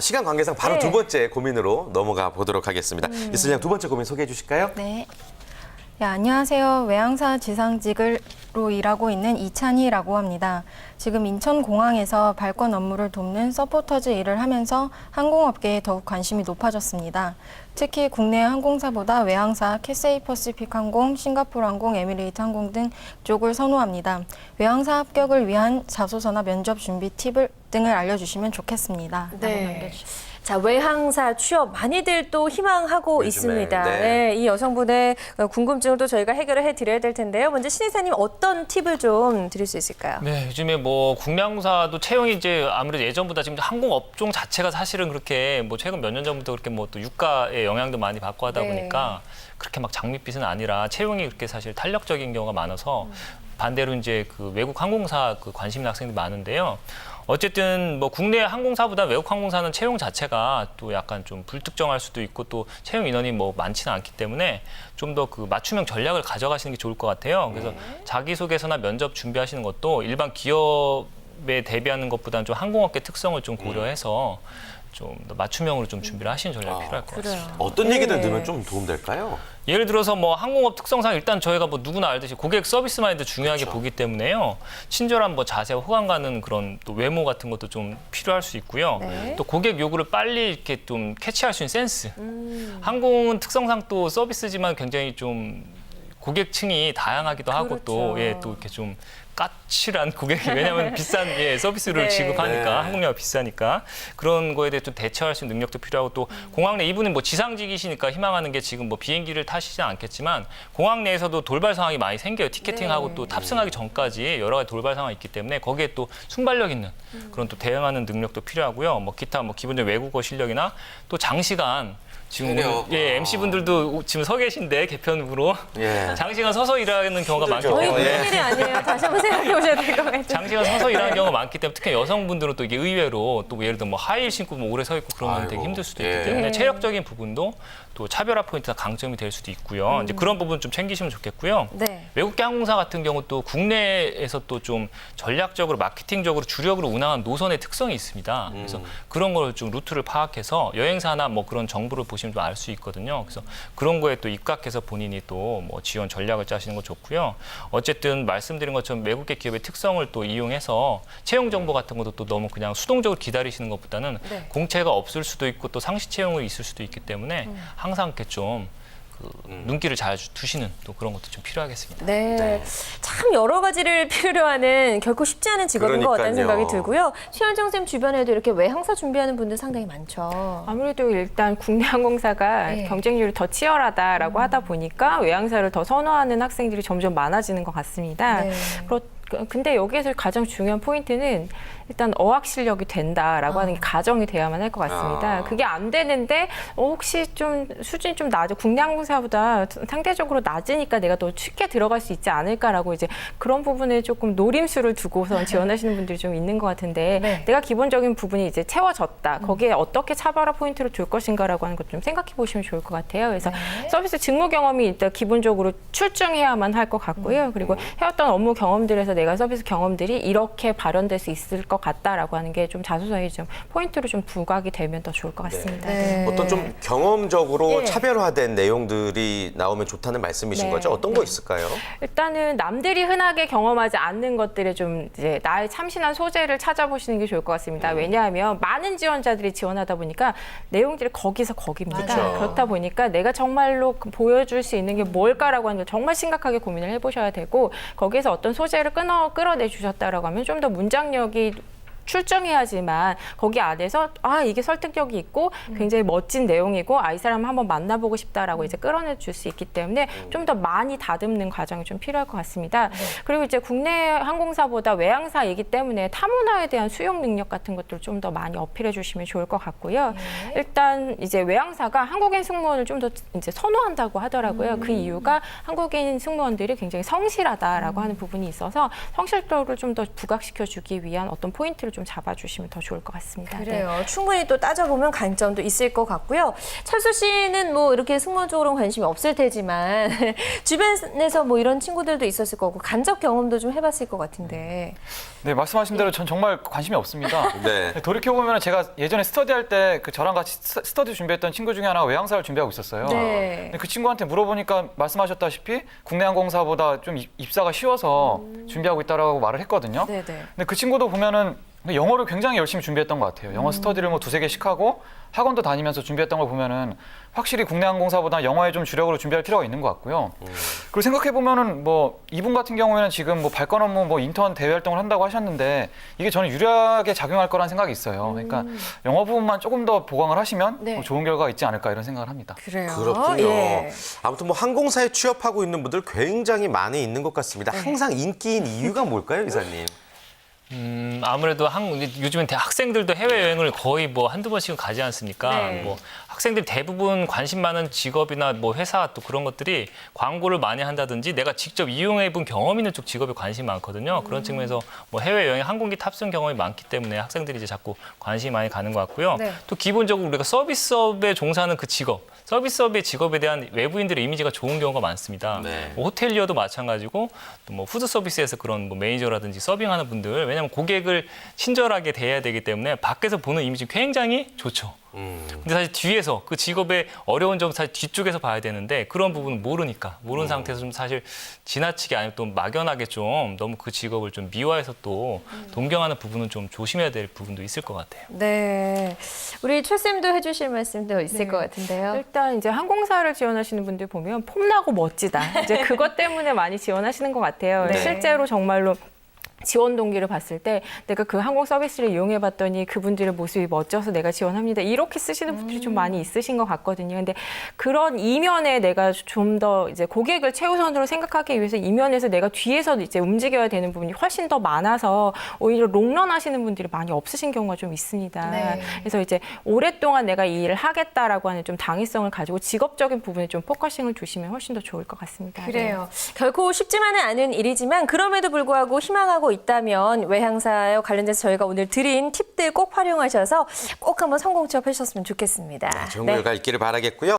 시간 관계상 바로 네. 두 번째 고민으로 넘어가 보도록 하겠습니다. 이슬리 양 두 번째 고민 소개해 주실까요? 네. 네, 안녕하세요. 외항사 지상직으로 일하고 있는 이찬희라고 합니다. 지금 인천공항에서 발권 업무를 돕는 서포터즈 일을 하면서 항공업계에 더욱 관심이 높아졌습니다. 특히 국내 항공사보다 외항사 캐세이 퍼시픽 항공, 싱가포르 항공, 에미레이트 항공 등 쪽을 선호합니다. 외항사 합격을 위한 자소서나 면접 준비 팁을 등을 알려주시면 좋겠습니다. 네. 라고 남겨주셨습니다. 자, 외항사 취업 많이들 또 희망하고 요즘에, 있습니다. 네. 네, 이 여성분의 궁금증을 또 저희가 해결을 해드려야 될 텐데요. 먼저 신이사님 어떤 팁을 좀 드릴 수 있을까요? 네, 요즘에 뭐 국내 항공사도 채용이 이제 아무래도 예전보다 지금 항공 업종 자체가 사실은 그렇게 뭐 최근 몇 년 전부터 그렇게 뭐 또 유가의 영향도 많이 받고 하다 네. 보니까 그렇게 막 장밋빛은 아니라 채용이 그렇게 사실 탄력적인 경우가 많아서 반대로 이제 그 외국 항공사 그 관심 있는 학생들이 많은데요. 어쨌든 뭐 국내 항공사보다 외국 항공사는 채용 자체가 또 약간 좀 불특정할 수도 있고 또 채용 인원이 뭐 많지는 않기 때문에 좀 더 그 맞춤형 전략을 가져가시는 게 좋을 것 같아요. 그래서 자기소개서나 면접 준비하시는 것도 일반 기업에 대비하는 것보다는 좀 항공업계 특성을 좀 고려해서 좀 더 맞춤형으로 좀 준비를 하시는 전략이 필요할 것 같습니다. 어떤 얘기들 네. 들으면 좀 도움될까요? 예를 들어서 뭐 항공업 특성상 일단 저희가 뭐 누구나 알듯이 고객 서비스 마인드 중요하게 그렇죠. 보기 때문에요. 친절한 뭐 자세와 호감 가는 그런 또 외모 같은 것도 좀 필요할 수 있고요. 네. 또 고객 요구를 빨리 이렇게 좀 캐치할 수 있는 센스. 항공은 특성상 또 서비스지만 굉장히 좀 고객층이 다양하기도 하고 또 그렇죠. 또 이렇게 좀 까칠한 고객이 왜냐하면 비싼 서비스를 네. 지급하니까 네. 항공료가 비싸니까 그런 거에 대해 좀 대처할 수 있는 능력도 필요하고 또 공항 내 이분은 뭐 지상직이시니까 희망하는 게 지금 뭐 비행기를 타시지는 않겠지만 공항 내에서도 돌발 상황이 많이 생겨요. 티켓팅하고 네. 또 탑승하기 전까지 여러 가지 돌발 상황이 있기 때문에 거기에 또 순발력 있는 그런 또 대응하는 능력도 필요하고요. 뭐 기타 뭐 기본적인 외국어 실력이나 또 장시간 지금 체력. 오늘 MC 분들도 지금 서 계신데 개편으로 예. 장시간 서서 일하는 경우가 많기 힘들죠. 저희 때문에 그런 일이 아니에요. 다시 한번 생각해 보셔야 될 것 같아요. 장시간 서서 일하는 경우가 많기 때문에 특히 여성분들은 또 이게 의외로 또 예를 들어 뭐 하이힐 신고 뭐 오래 서 있고 그러면 아이고, 되게 힘들 수도 예. 있기 때문에 네. 체력적인 부분도 또 차별화 포인트나 강점이 될 수도 있고요. 이제 그런 부분 좀 챙기시면 좋겠고요. 네. 외국계 항공사 같은 경우 또 국내에서 또 좀 전략적으로 마케팅적으로 주력으로 운항한 노선의 특성이 있습니다. 그래서 그런 걸 좀 루트를 파악해서 여행사나 뭐 그런 정보를 보시면 좀 알 수 있거든요. 그래서 그런 거에 또 입각해서 본인이 또 뭐 지원 전략을 짜시는 거 좋고요. 어쨌든 말씀드린 것처럼 외국계 기업의 특성을 또 이용해서 채용 정보 같은 것도 또 너무 그냥 수동적으로 기다리시는 것보다는 네. 공채가 없을 수도 있고 또 상시 채용이 있을 수도 있기 때문에 항상 이렇게 좀 눈길을 잘 두시는 또 그런 것도 좀 필요하겠습니다. 네. 네. 참 여러 가지를 필요로 하는 결코 쉽지 않은 직업인 것 같다는 그러니까요. 생각이 들고요. 최현정 쌤 주변에도 이렇게 외항사 준비하는 분들 상당히 많죠. 아무래도 일단 국내 항공사가 네. 경쟁률이 더 치열하다라고 하다 보니까 외항사를 더 선호하는 학생들이 점점 많아지는 것 같습니다. 네. 근데 여기에서 가장 중요한 포인트는 일단 어학 실력이 된다라고 하는 게 가정이 돼야만 할 것 같습니다. 아. 그게 안 되는데 혹시 좀 수준이 좀 낮아 국내 항공사보다 상대적으로 낮으니까 내가 더 쉽게 들어갈 수 있지 않을까라고 이제 그런 부분에 조금 노림수를 두고선 지원하시는 분들이 좀 있는 것 같은데 네. 내가 기본적인 부분이 이제 채워졌다. 거기에 어떻게 차별화 포인트를 줄 것인가라고 하는 것 좀 생각해 보시면 좋을 것 같아요. 그래서 네. 서비스 직무 경험이 일단 기본적으로 출중해야만 할 것 같고요. 그리고 해왔던 업무 경험들에서 내가 서비스 경험들이 이렇게 발현될 수 있을 것 같다라고 하는 게 좀 자소서에 좀 포인트로 좀 부각이 되면 더 좋을 것 같습니다. 네. 어떤 좀 경험적으로 예. 차별화된 내용들이 나오면 좋다는 말씀이신 네. 거죠? 어떤 거 있을까요? 일단은 남들이 흔하게 경험하지 않는 것들에 좀 이제 나의 참신한 소재를 찾아보시는 게 좋을 것 같습니다. 왜냐하면 많은 지원자들이 지원하다 보니까 내용들이 거기서 거기입니다. 그렇죠. 그렇다 보니까 내가 정말로 보여줄 수 있는 게 뭘까라고 하는 걸 정말 심각하게 고민을 해보셔야 되고 거기에서 어떤 소재를 끌어내 주셨다라고 하면 좀 더 문장력이 출중해야지만 거기 안에서 이게 설득력이 있고 굉장히 멋진 내용이고 이 사람 한번 만나보고 싶다라고 이제 끌어내 줄 수 있기 때문에 좀 더 많이 다듬는 과정이 좀 필요할 것 같습니다. 그리고 이제 국내 항공사보다 외항사이기 때문에 타문화에 대한 수용 능력 같은 것들을 좀 더 많이 어필해 주시면 좋을 것 같고요. 일단 이제 외항사가 한국인 승무원을 좀 더 이제 선호한다고 하더라고요. 그 이유가 한국인 승무원들이 굉장히 성실하다라고 하는 부분이 있어서 성실도를 좀 더 부각시켜 주기 위한 어떤 포인트를 좀 좀 잡아주시면 더 좋을 것 같습니다. 그래요. 충분히 또 따져보면 강점도 있을 것 같고요. 철수 씨는 뭐 이렇게 승무원 쪽으로는 관심이 없을 테지만 주변에서 뭐 이런 친구들도 있었을 거고 간접 경험도 좀 해봤을 것 같은데. 네, 말씀하신 대로 전 정말 관심이 없습니다. 네. 돌이켜보면 제가 예전에 스터디할 때 그 저랑 같이 스터디 준비했던 친구 중에 하나가 외항사를 준비하고 있었어요. 네. 근데 그 친구한테 물어보니까 말씀하셨다시피 국내 항공사보다 좀 입사가 쉬워서 준비하고 있다라고 말을 했거든요. 네네. 근데 그 친구도 보면은 영어를 굉장히 열심히 준비했던 것 같아요. 영어 스터디를 뭐 두세 개씩 하고 학원도 다니면서 준비했던 걸 보면은 확실히 국내 항공사보다 영어에 좀 주력으로 준비할 필요가 있는 것 같고요. 그리고 생각해 보면은 뭐 이분 같은 경우에는 지금 뭐 발권 업무 뭐 인턴 대외 활동을 한다고 하셨는데 이게 저는 유리하게 작용할 거란 생각이 있어요. 그러니까 영어 부분만 조금 더 보강을 하시면 네. 뭐 좋은 결과가 있지 않을까 이런 생각을 합니다. 그래요. 그렇군요. 예. 아무튼 뭐 항공사에 취업하고 있는 분들 굉장히 많이 있는 것 같습니다. 항상 인기인 이유가 뭘까요, 이사님? 아무래도 요즘엔 학생들도 해외여행을 거의 뭐 한두 번씩은 가지 않습니까? 네. 뭐 학생들이 대부분 관심 많은 직업이나 뭐 회사 또 그런 것들이 광고를 많이 한다든지 내가 직접 이용해 본 경험 있는 쪽 직업에 관심이 많거든요. 그런 측면에서 뭐 해외여행 항공기 탑승 경험이 많기 때문에 학생들이 이제 자꾸 관심이 많이 가는 것 같고요. 네. 또 기본적으로 우리가 서비스업에 종사하는 그 직업, 서비스업의 직업에 대한 외부인들의 이미지가 좋은 경우가 많습니다. 네. 뭐 호텔리어도 마찬가지고 또 뭐 푸드 서비스에서 그런 뭐 매니저라든지 서빙하는 분들 왜냐하면 고객을 친절하게 대해야 되기 때문에 밖에서 보는 이미지 굉장히 좋죠. 근데 사실 뒤에서 그 직업의 어려운 점 사실 뒤쪽에서 봐야 되는데 그런 부분은 모르는 상태에서 좀 사실 지나치게 아니면 또 막연하게 좀 너무 그 직업을 좀 미화해서 또 동경하는 부분은 좀 조심해야 될 부분도 있을 것 같아요. 네. 우리 최쌤도 해주실 말씀도 있을 네. 것 같은데요. 일단 이제 항공사를 지원하시는 분들 보면 폼나고 멋지다. 이제 그것 때문에 많이 지원하시는 것 같아요. 네. 실제로 정말로 지원 동기를 봤을 때 내가 그 항공 서비스를 이용해 봤더니 그분들의 모습이 멋져서 내가 지원합니다. 이렇게 쓰시는 분들이 좀 많이 있으신 것 같거든요. 근데 그런 이면에 내가 좀 더 이제 고객을 최우선으로 생각하기 위해서 이면에서 내가 뒤에서 이제 움직여야 되는 부분이 훨씬 더 많아서 오히려 롱런 하시는 분들이 많이 없으신 경우가 좀 있습니다. 네. 그래서 이제 오랫동안 내가 이 일을 하겠다라고 하는 좀 당위성을 가지고 직업적인 부분에 좀 포커싱을 두시면 훨씬 더 좋을 것 같습니다. 그래요. 결코 쉽지만은 않은 일이지만 그럼에도 불구하고 희망하고 있다면 외항사에 관련돼서 저희가 오늘 드린 팁들 꼭 활용하셔서 꼭 한번 성공 취업하셨으면 좋겠습니다. 좋은 결과 있기를 바라겠고요.